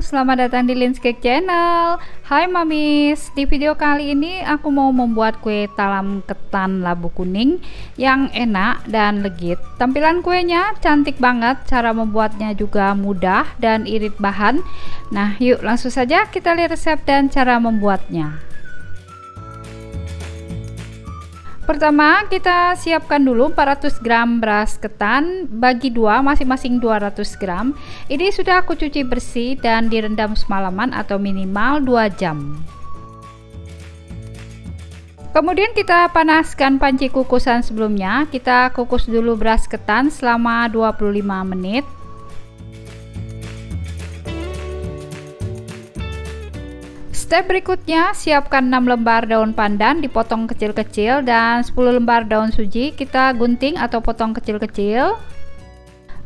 selamat datang di Lin's Cake Channel. Hai mamis, di video kali ini aku mau membuat kue talam ketan labu kuning yang enak dan legit. Tampilan kuenya cantik banget, cara membuatnya juga mudah dan irit bahan. Nah yuk langsung saja kita lihat resep dan cara membuatnya. Pertama kita siapkan dulu 400 gram beras ketan, bagi dua masing-masing 200 gram. Ini sudah aku cuci bersih dan direndam semalaman atau minimal 2 jam. Kemudian kita panaskan panci kukusan sebelumnya. Kita kukus dulu beras ketan selama 25 menit. Step berikutnya, siapkan 6 lembar daun pandan dipotong kecil-kecil dan 10 lembar daun suji kita gunting atau potong kecil-kecil.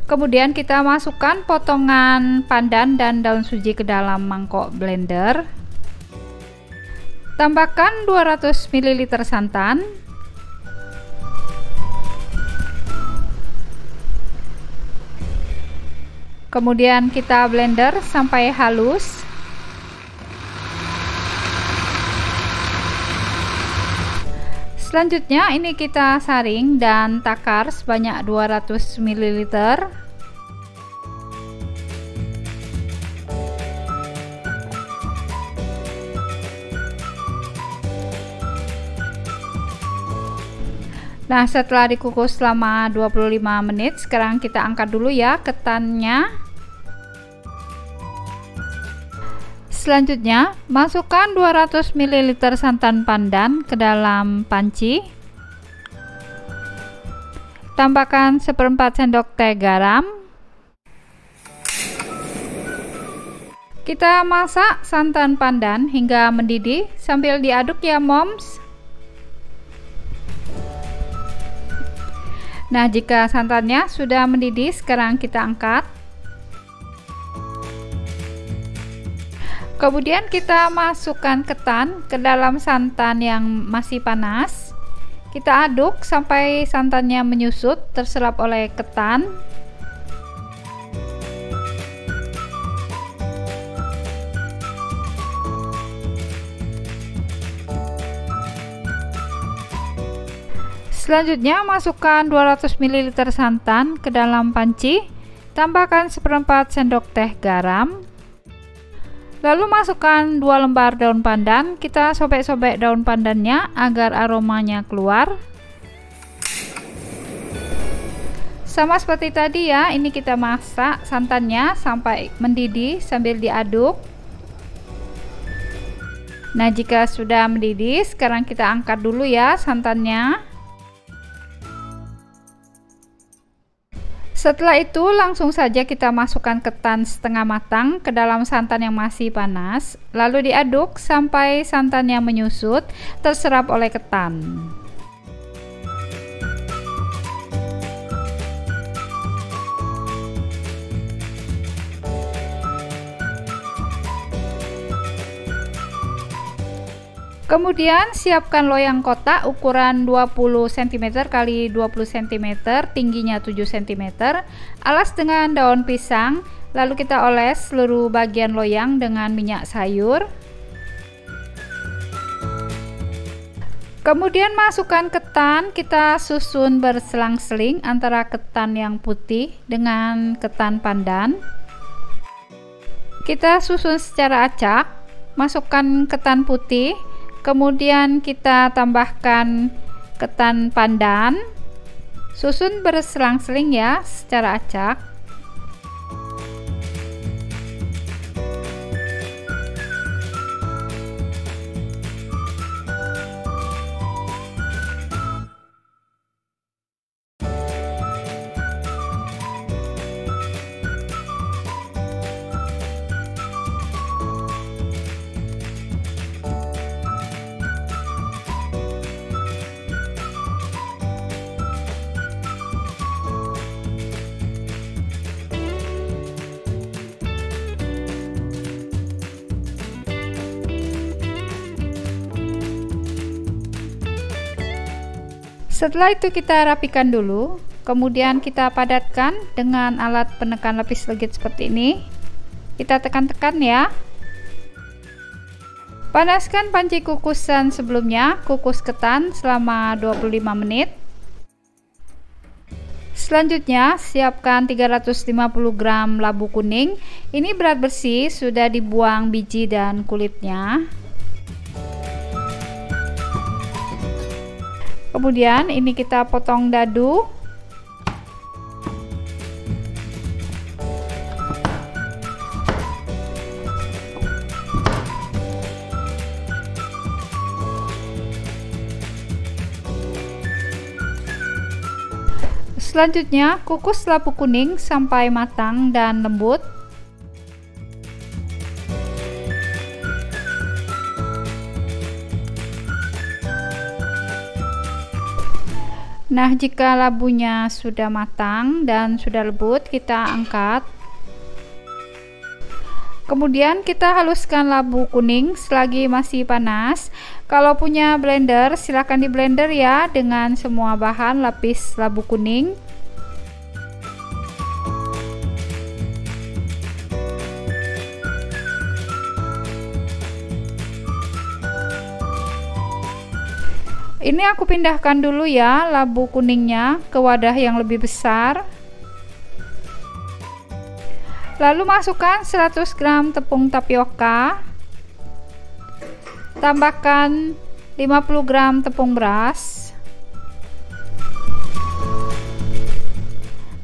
Kemudian kita masukkan potongan pandan dan daun suji ke dalam mangkok blender. Tambahkan 200 ml santan. Kemudian kita blender sampai halus. Selanjutnya ini kita saring dan takar sebanyak 200 ml. Nah, setelah dikukus selama 25 menit, sekarang kita angkat dulu ya ketannya. Selanjutnya, masukkan 200 ml santan pandan ke dalam panci. Tambahkan 1/4 sendok teh garam. Kita masak santan pandan hingga mendidih sambil diaduk ya moms. Nah, jika santannya sudah mendidih, sekarang kita angkat. Kemudian kita masukkan ketan ke dalam santan yang masih panas. Kita aduk sampai santannya menyusut, terserap oleh ketan. Selanjutnya masukkan 200 ml santan ke dalam panci. Tambahkan 1/4 sendok teh garam. Lalu masukkan 2 lembar daun pandan. Kita sobek-sobek daun pandannya agar aromanya keluar. Sama seperti tadi ya, ini kita masak santannya sampai mendidih sambil diaduk. Nah, jika sudah mendidih, sekarang kita angkat dulu ya santannya. Setelah itu langsung saja kita masukkan ketan setengah matang ke dalam santan yang masih panas, lalu diaduk sampai santannya menyusut, terserap oleh ketan. Kemudian siapkan loyang kotak ukuran 20 cm x 20 cm, tingginya 7 cm, alas dengan daun pisang, lalu kita oles seluruh bagian loyang dengan minyak sayur. Kemudian masukkan ketan, kita susun berselang-seling antara ketan yang putih dengan ketan pandan. Kita susun secara acak, masukkan ketan putih. Kemudian kita tambahkan ketan pandan, susun berselang-seling ya secara acak. Setelah itu kita rapikan dulu, kemudian kita padatkan dengan alat penekan lapis legit seperti ini. Kita tekan-tekan ya. Panaskan panci kukusan sebelumnya, kukus ketan selama 25 menit. Selanjutnya, siapkan 350 gram labu kuning. Ini berat bersih, sudah dibuang biji dan kulitnya. Kemudian ini kita potong dadu. Selanjutnya, kukus labu kuning sampai matang dan lembut. Nah, jika labunya sudah matang dan sudah lembut, kita angkat. Kemudian kita haluskan labu kuning selagi masih panas. Kalau punya blender, silahkan di blender ya dengan semua bahan lapis labu kuning. Ini aku pindahkan dulu ya labu kuningnya ke wadah yang lebih besar. Lalu masukkan 100 gram tepung tapioka. Tambahkan 50 gram tepung beras.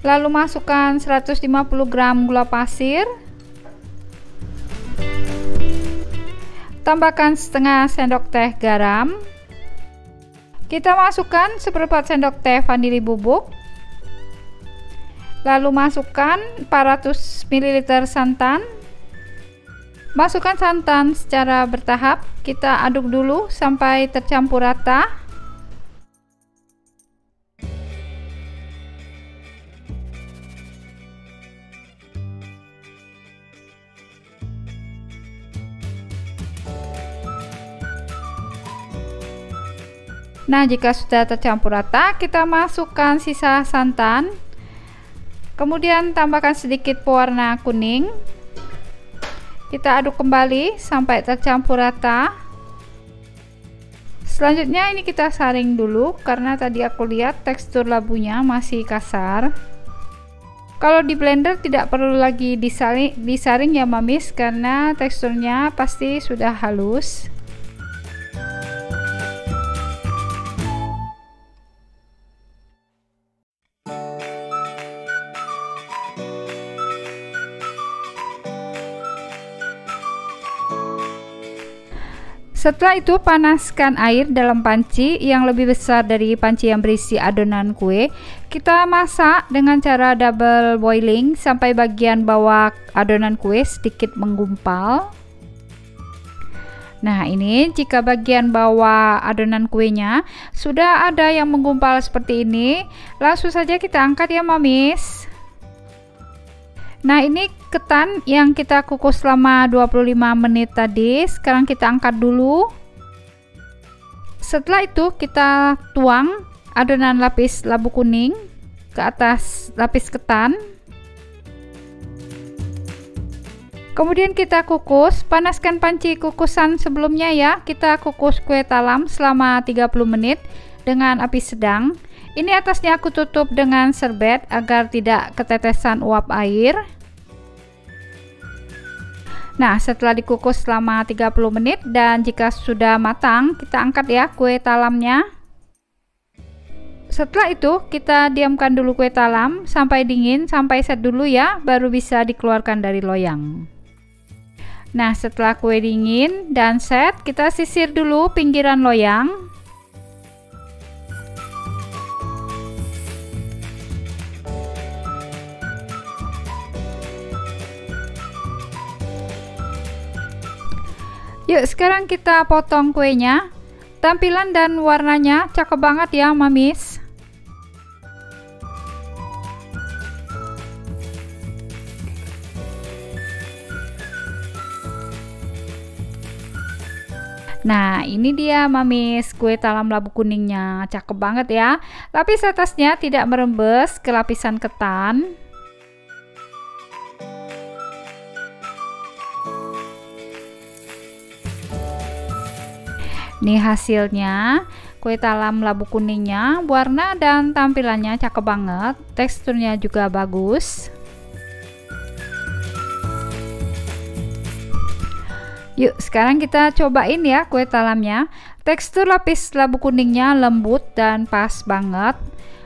Lalu masukkan 150 gram gula pasir. Tambahkan setengah sendok teh garam. Kita masukkan seperempat sendok teh vanili bubuk. Lalu masukkan 400 ml santan. Masukkan santan secara bertahap. Kita aduk dulu sampai tercampur rata. Nah, jika sudah tercampur rata, kita masukkan sisa santan. Kemudian tambahkan sedikit pewarna kuning. Kita aduk kembali sampai tercampur rata. Selanjutnya ini kita saring dulu karena tadi aku lihat tekstur labunya masih kasar. Kalau di blender tidak perlu lagi disaring ya mamis, karena teksturnya pasti sudah halus. Setelah itu panaskan air dalam panci yang lebih besar dari panci yang berisi adonan kue. Kita masak dengan cara double boiling sampai bagian bawah adonan kue sedikit menggumpal. Nah, ini jika bagian bawah adonan kuenya sudah ada yang menggumpal seperti ini, langsung saja kita angkat ya mamis. Nah, ini ketan yang kita kukus selama 25 menit tadi, sekarang kita angkat dulu. Setelah itu kita tuang adonan lapis labu kuning ke atas lapis ketan. Kemudian kita kukus, panaskan panci kukusan sebelumnya ya. Kita kukus kue talam selama 30 menit dengan api sedang. Ini atasnya aku tutup dengan serbet agar tidak ketetesan uap air. Nah, setelah dikukus selama 30 menit dan jika sudah matang, kita angkat ya kue talamnya. Setelah itu, kita diamkan dulu kue talam sampai dingin, sampai set dulu ya, baru bisa dikeluarkan dari loyang. Nah, setelah kue dingin dan set, kita sisir dulu pinggiran loyang. Yuk, sekarang kita potong kuenya. Tampilan dan warnanya cakep banget ya mamis. Nah, ini dia mamis kue talam labu kuningnya, cakep banget ya. Lapis atasnya tidak merembes ke lapisan ketan. Nih hasilnya, kue talam labu kuningnya, warna dan tampilannya cakep banget, teksturnya juga bagus. Yuk sekarang kita cobain ya kue talamnya. Tekstur lapis labu kuningnya lembut dan pas banget.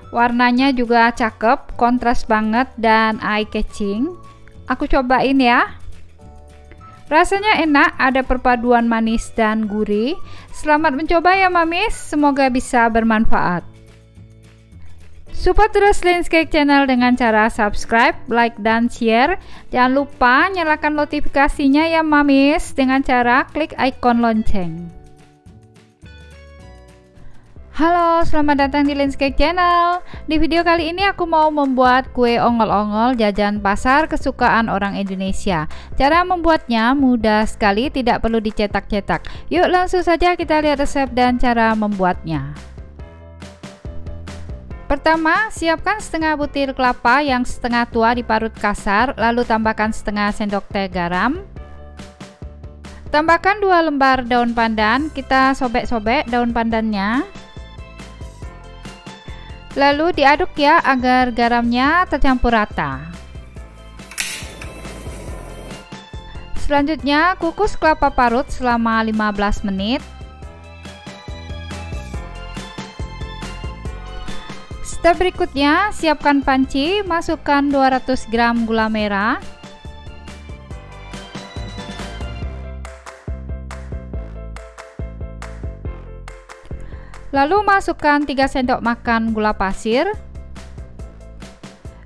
Warnanya juga cakep, kontras banget dan eye catching. Aku cobain ya. Rasanya enak, ada perpaduan manis dan gurih. Selamat mencoba ya mamis, semoga bisa bermanfaat. Support terus Linscake Channel dengan cara subscribe, like, dan share. Jangan lupa nyalakan notifikasinya ya mamis dengan cara klik icon lonceng. Halo, selamat datang di Linscake Channel. Di video kali ini aku mau membuat kue ongol-ongol jajan pasar kesukaan orang Indonesia. Cara membuatnya mudah sekali, tidak perlu dicetak-cetak. Yuk langsung saja kita lihat resep dan cara membuatnya. Pertama, siapkan setengah butir kelapa yang setengah tua diparut kasar, lalu tambahkan setengah sendok teh garam. Tambahkan 2 lembar daun pandan, kita sobek-sobek daun pandannya. Lalu diaduk ya agar garamnya tercampur rata. Selanjutnya kukus kelapa parut selama 15 menit. Step berikutnya, siapkan panci, masukkan 200 gram gula merah. Lalu masukkan 3 sendok makan gula pasir.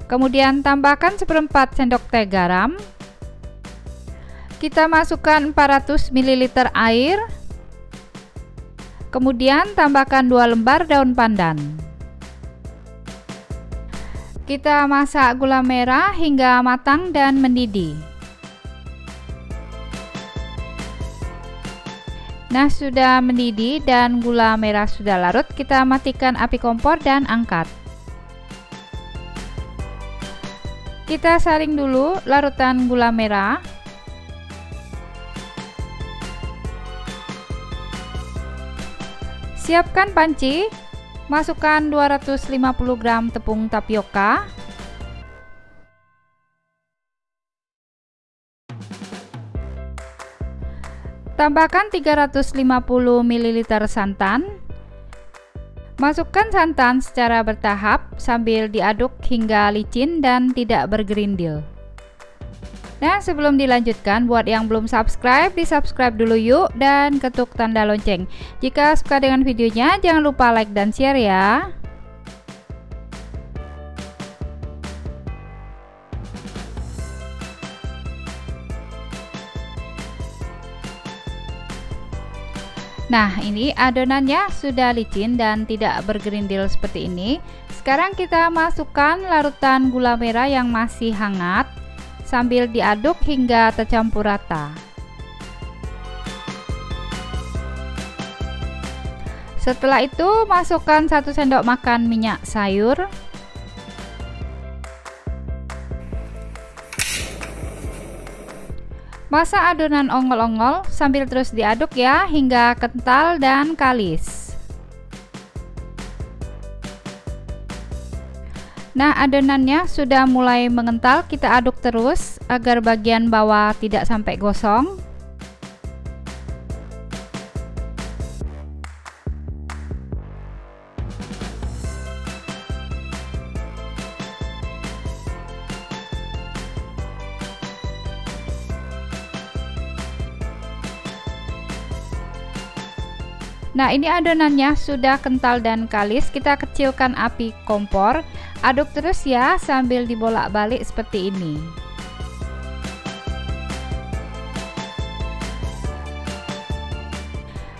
Kemudian tambahkan 1/4 sendok teh garam. Kita masukkan 400 ml air. Kemudian tambahkan 2 lembar daun pandan. Kita masak gula merah hingga matang dan mendidih. Nah, sudah mendidih dan gula merah sudah larut, kita matikan api kompor dan angkat. Kita saring dulu larutan gula merah. Siapkan panci, masukkan 250 gram tepung tapioka. Tambahkan 350 ml santan. Masukkan santan secara bertahap sambil diaduk hingga licin dan tidak bergerindil. Nah, sebelum dilanjutkan, buat yang belum subscribe, di-subscribe dulu yuk dan ketuk tanda lonceng. Jika suka dengan videonya, jangan lupa like dan share ya. Nah, ini adonannya sudah licin dan tidak bergerindil seperti ini. Sekarang kita masukkan larutan gula merah yang masih hangat sambil diaduk hingga tercampur rata. Setelah itu, masukkan 1 sendok makan minyak sayur. Masak adonan ongol-ongol sambil terus diaduk ya hingga kental dan kalis. Nah, adonannya sudah mulai mengental, kita aduk terus agar bagian bawah tidak sampai gosong. Nah, ini adonannya sudah kental dan kalis, kita kecilkan api kompor, aduk terus ya sambil dibolak-balik seperti ini.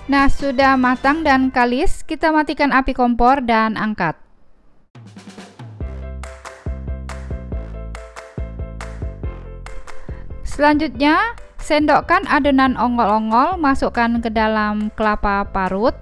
Nah, sudah matang dan kalis, kita matikan api kompor dan angkat. Selanjutnya, sendokkan adonan ongol-ongol, masukkan ke dalam kelapa parut.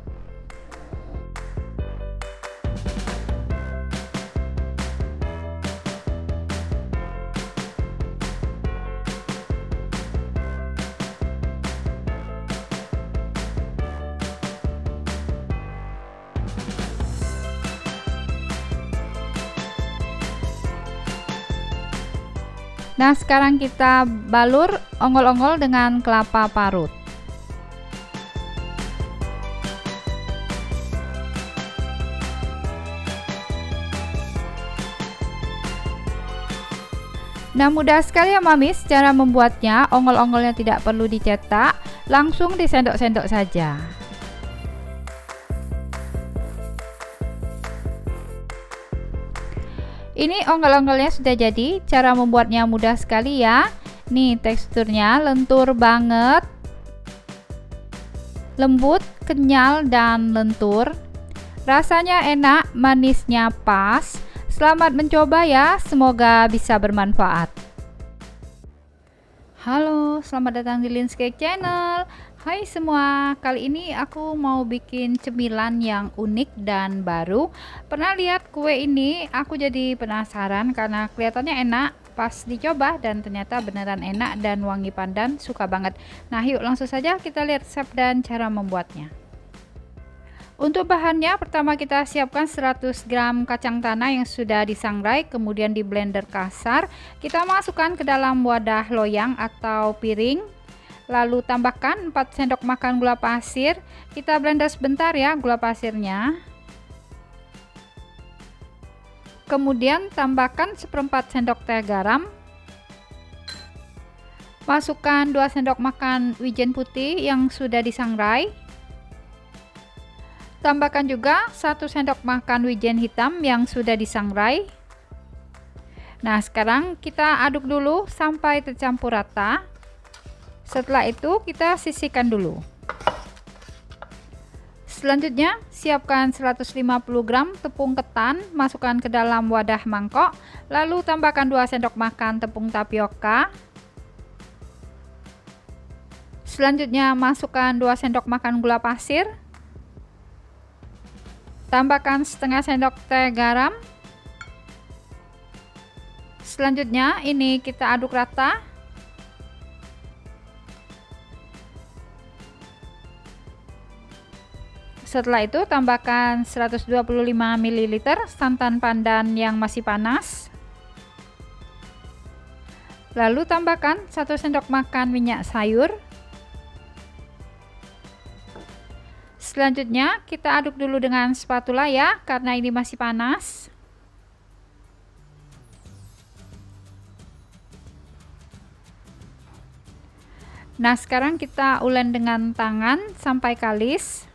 Nah, sekarang kita balur ongol-ongol dengan kelapa parut. Nah, mudah sekali ya mamis cara membuatnya. Ongol-ongolnya tidak perlu dicetak, langsung disendok-sendok saja. Ini ongol-ongolnya sudah jadi. Cara membuatnya mudah sekali ya. Nih, teksturnya lentur banget, lembut, kenyal, dan lentur. Rasanya enak, manisnya pas. Selamat mencoba ya, semoga bisa bermanfaat. Halo, selamat datang di Lin's Cake Channel. Hai semua, kali ini aku mau bikin cemilan yang unik dan baru. Pernah lihat kue ini? Aku jadi penasaran karena kelihatannya enak. Pas dicoba dan ternyata beneran enak dan wangi pandan, suka banget. Nah, yuk langsung saja kita lihat resep dan cara membuatnya. Untuk bahannya, pertama kita siapkan 100 gram kacang tanah yang sudah disangrai, kemudian di blender kasar. Kita masukkan ke dalam wadah loyang atau piring, lalu tambahkan 4 sendok makan gula pasir. Kita blender sebentar ya gula pasirnya. Kemudian tambahkan 1/4 sendok teh garam. Masukkan 2 sendok makan wijen putih yang sudah disangrai. Tambahkan juga 1 sendok makan wijen hitam yang sudah disangrai. Nah, sekarang kita aduk dulu sampai tercampur rata. Setelah itu kita sisihkan dulu. Selanjutnya, siapkan 150 gram tepung ketan, masukkan ke dalam wadah mangkok, lalu tambahkan 2 sendok makan tepung tapioka. Selanjutnya, masukkan 2 sendok makan gula pasir. Tambahkan setengah sendok teh garam. Selanjutnya ini kita aduk rata. Setelah itu tambahkan 125 ml santan pandan yang masih panas. Lalu tambahkan 1 sendok makan minyak sayur. Selanjutnya kita aduk dulu dengan spatula ya, karena ini masih panas. Nah, sekarang kita ulен dengan tangan sampai kalis.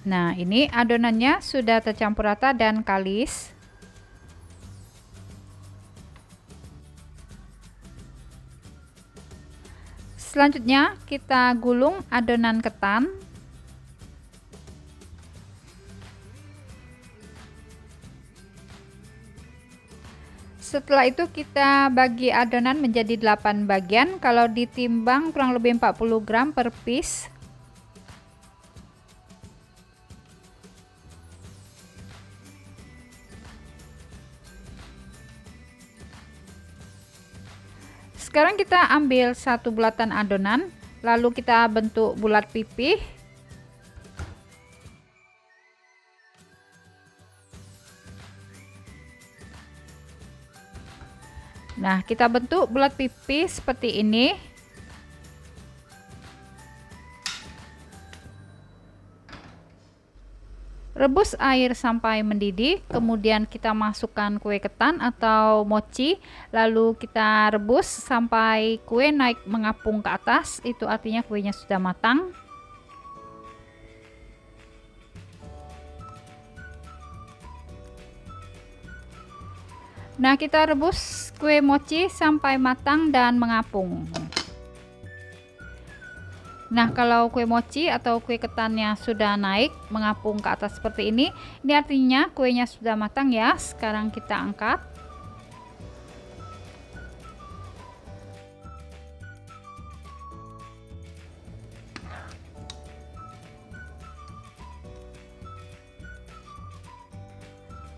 Nah, ini adonannya sudah tercampur rata dan kalis. Selanjutnya kita gulung adonan ketan. Setelah itu kita bagi adonan menjadi 8 bagian. Kalau ditimbang kurang lebih 40 gram per piece. Sekarang kita ambil 1 bulatan adonan, lalu kita bentuk bulat pipih. Nah, kita bentuk bulat pipih seperti ini. Rebus air sampai mendidih, kemudian kita masukkan kue ketan atau mochi, lalu kita rebus sampai kue naik mengapung ke atas, itu artinya kuenya sudah matang. Nah, kita rebus kue mochi sampai matang dan mengapung. Nah, kalau kue mochi atau kue ketannya sudah naik mengapung ke atas seperti ini artinya kuenya sudah matang ya. Sekarang kita angkat.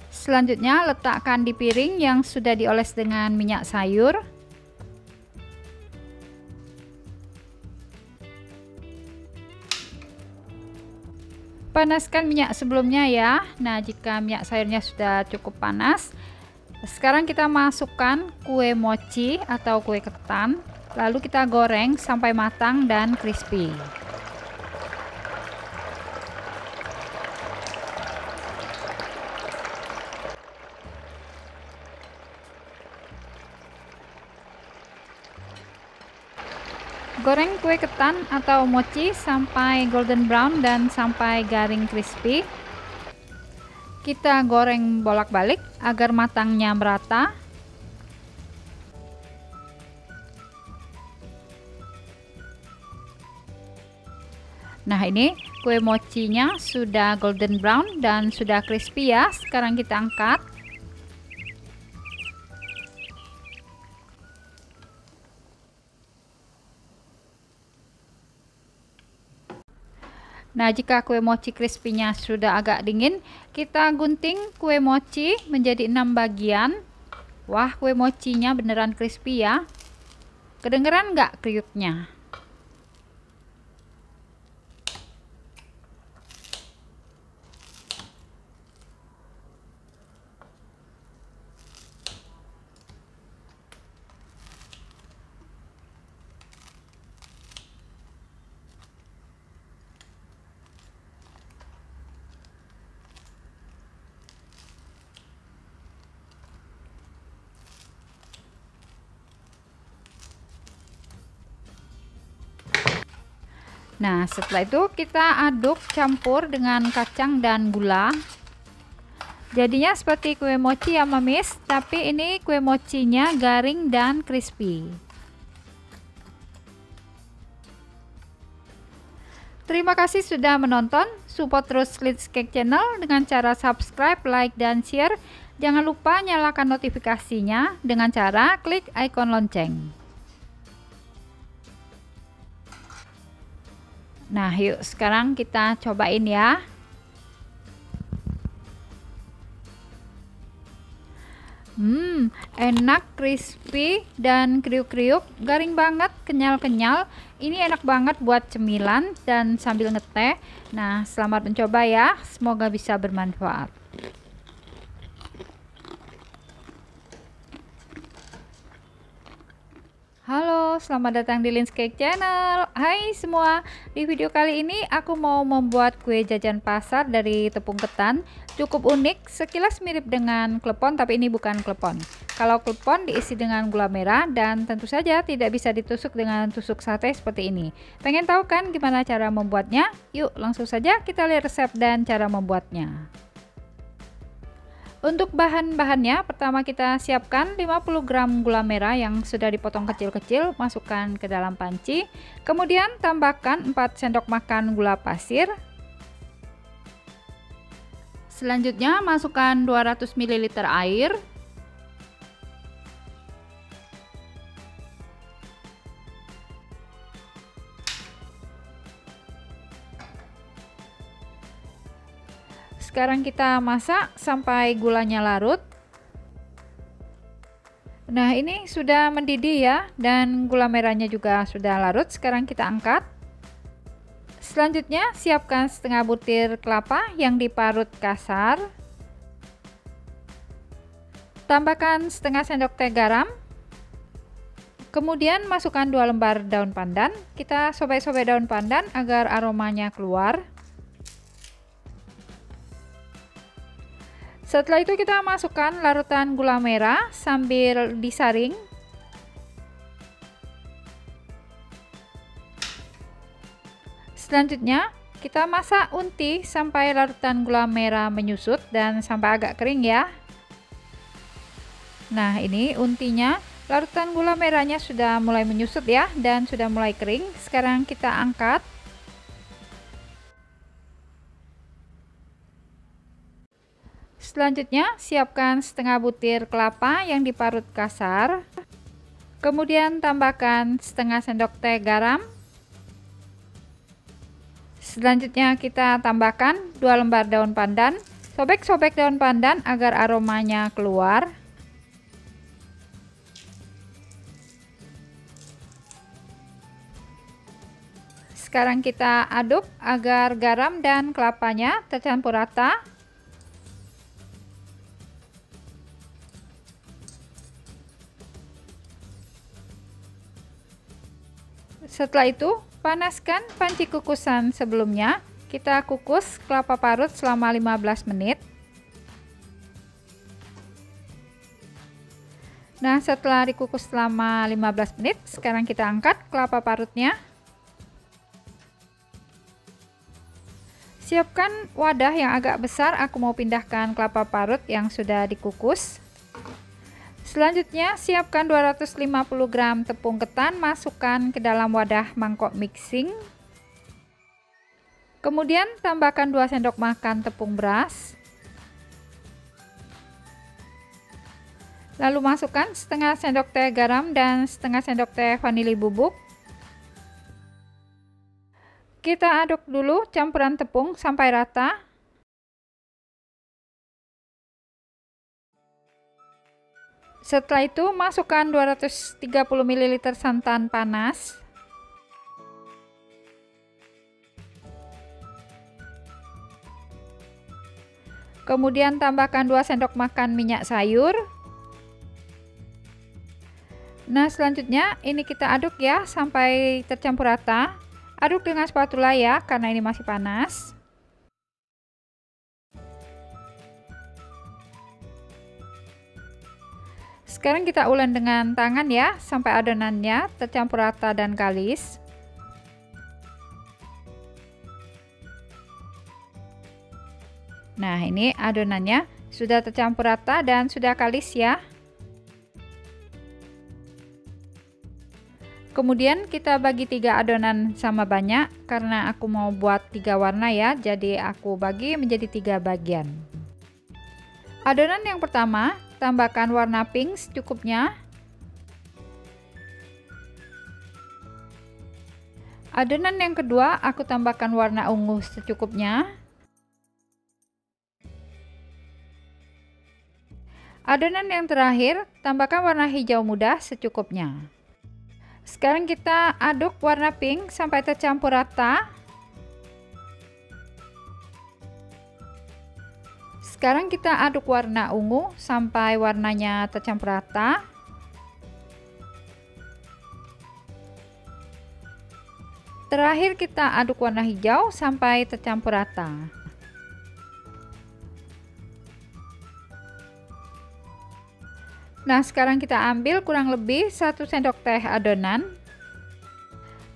Selanjutnya letakkan di piring yang sudah dioles dengan minyak sayur. Panaskan minyak sebelumnya ya. Nah, jika minyak sayurnya sudah cukup panas, sekarang kita masukkan kue mochi atau kue ketan, lalu kita goreng sampai matang dan crispy. Goreng kue ketan atau mochi sampai golden brown dan sampai garing crispy. Kita goreng bolak-balik agar matangnya merata. Nah, ini kue mochinya sudah golden brown dan sudah crispy ya. Sekarang kita angkat. Nah, jika kue mochi crispy-nya sudah agak dingin, kita gunting kue mochi menjadi 6 bagian. Wah, kue mochinya beneran crispy ya. Kedengeran nggak kriuknya? Nah, setelah itu kita aduk campur dengan kacang dan gula. Jadinya seperti kue mochi ya mamis, tapi ini kue mochinya garing dan crispy. Terima kasih sudah menonton. Support terus Lit's Cake Channel dengan cara subscribe, like, dan share. Jangan lupa nyalakan notifikasinya dengan cara klik ikon lonceng. Nah, yuk sekarang kita cobain ya. Enak, crispy, dan kriuk-kriuk, garing banget, kenyal-kenyal. Ini enak banget buat cemilan dan sambil ngeteh. Nah, selamat mencoba ya. Semoga bisa bermanfaat. Halo, selamat datang di Lit's Cake Channel. Hai semua, di video kali ini aku mau membuat kue jajan pasar dari tepung ketan. Cukup unik, sekilas mirip dengan klepon, tapi ini bukan klepon. Kalau klepon diisi dengan gula merah dan tentu saja tidak bisa ditusuk dengan tusuk sate seperti ini. Pengen tahu kan gimana cara membuatnya? Yuk langsung saja kita lihat resep dan cara membuatnya. Untuk bahan-bahannya, pertama kita siapkan 50 gram gula merah yang sudah dipotong kecil-kecil, masukkan ke dalam panci. Kemudian tambahkan 4 sendok makan gula pasir. Selanjutnya masukkan 200 ml air. Sekarang kita masak sampai gulanya larut. Nah, ini sudah mendidih ya, dan gula merahnya juga sudah larut. Sekarang kita angkat. Selanjutnya siapkan setengah butir kelapa yang diparut kasar. Tambahkan setengah sendok teh garam. Kemudian masukkan 2 lembar daun pandan. Kita sobek-sobek daun pandan agar aromanya keluar. Setelah itu kita masukkan larutan gula merah sambil disaring. Selanjutnya kita masak unti sampai larutan gula merah menyusut dan sampai agak kering ya. Nah, ini untinya, larutan gula merahnya sudah mulai menyusut ya dan sudah mulai kering. Sekarang kita angkat. Selanjutnya siapkan setengah butir kelapa yang diparut kasar. Kemudian tambahkan setengah sendok teh garam. Selanjutnya kita tambahkan 2 lembar daun pandan. Sobek-sobek daun pandan agar aromanya keluar. Sekarang kita aduk agar garam dan kelapanya tercampur rata. Setelah itu, panaskan panci kukusan sebelumnya. Kita kukus kelapa parut selama 15 menit. Nah, setelah dikukus selama 15 menit, sekarang kita angkat kelapa parutnya. Siapkan wadah yang agak besar, aku mau pindahkan kelapa parut yang sudah dikukus. Selanjutnya, siapkan 250 gram tepung ketan, masukkan ke dalam wadah mangkok mixing. Kemudian tambahkan 2 sendok makan tepung beras. Lalu masukkan setengah sendok teh garam dan setengah sendok teh vanili bubuk. Kita aduk dulu campuran tepung sampai rata. Setelah itu masukkan 230 ml santan panas. Kemudian tambahkan 2 sendok makan minyak sayur. Nah, selanjutnya ini kita aduk ya sampai tercampur rata. Aduk dengan spatula ya, karena ini masih panas. Sekarang kita ulek dengan tangan ya, sampai adonannya tercampur rata dan kalis. Nah, ini adonannya sudah tercampur rata dan sudah kalis ya. Kemudian kita bagi 3 adonan sama banyak, karena aku mau buat 3 warna ya, jadi aku bagi menjadi 3 bagian. Adonan yang pertama, tambahkan warna pink secukupnya. Adonan yang kedua, aku tambahkan warna ungu secukupnya. Adonan yang terakhir, tambahkan warna hijau muda secukupnya. Sekarang kita aduk warna pink sampai tercampur rata. Sekarang kita aduk warna ungu sampai warnanya tercampur rata. Terakhir kita aduk warna hijau sampai tercampur rata. Nah, sekarang kita ambil kurang lebih 1 sendok teh adonan.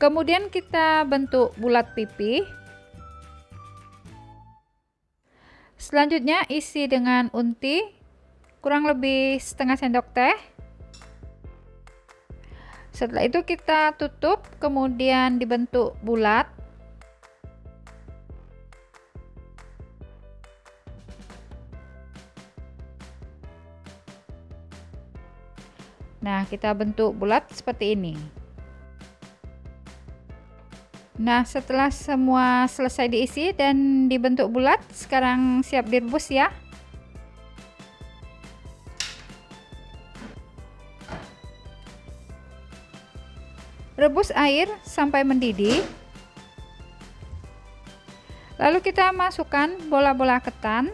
Kemudian kita bentuk bulat pipih. Selanjutnya isi dengan unti kurang lebih setengah sendok teh. Setelah itu kita tutup, kemudian dibentuk bulat. Nah, kita bentuk bulat seperti ini. Nah, setelah semua selesai diisi dan dibentuk bulat, sekarang siap direbus ya. Rebus air sampai mendidih. Lalu kita masukkan bola-bola ketan.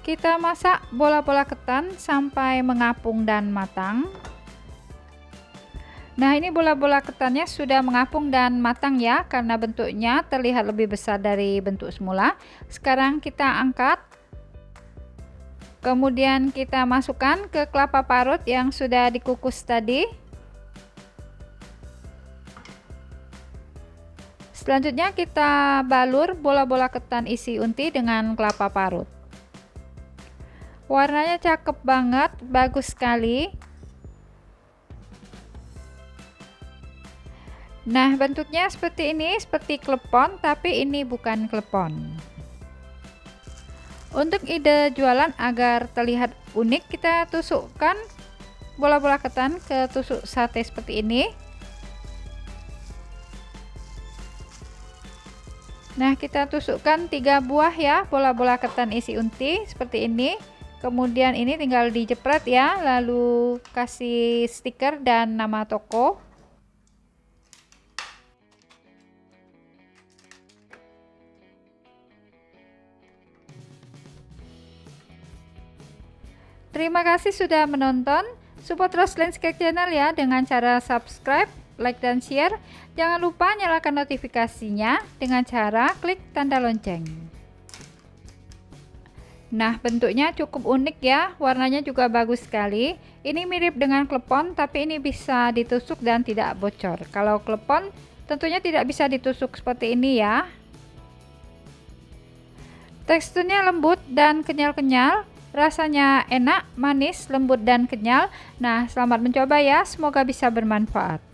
Kita masak bola-bola ketan sampai mengapung dan matang. Nah, ini bola-bola ketannya sudah mengapung dan matang ya, karena bentuknya terlihat lebih besar dari bentuk semula. Sekarang kita angkat. Kemudian kita masukkan ke kelapa parut yang sudah dikukus tadi. Selanjutnya kita balur bola-bola ketan isi unti dengan kelapa parut. Warnanya cakep banget, bagus sekali. Nah, bentuknya seperti ini, seperti klepon, tapi ini bukan klepon. Untuk ide jualan agar terlihat unik, kita tusukkan bola-bola ketan ke tusuk sate seperti ini. Nah, kita tusukkan 3 buah ya bola-bola ketan isi unti seperti ini. Kemudian ini tinggal dijepret ya, lalu kasih stiker dan nama toko. Terima kasih sudah menonton. Support terus Landscape Channel ya dengan cara subscribe, like, dan share. Jangan lupa nyalakan notifikasinya dengan cara klik tanda lonceng. Nah, bentuknya cukup unik ya, warnanya juga bagus sekali. Ini mirip dengan klepon, tapi ini bisa ditusuk dan tidak bocor. Kalau klepon tentunya tidak bisa ditusuk seperti ini ya. Teksturnya lembut dan kenyal-kenyal, rasanya enak, manis, lembut, dan kenyal. Nah, selamat mencoba ya, semoga bisa bermanfaat.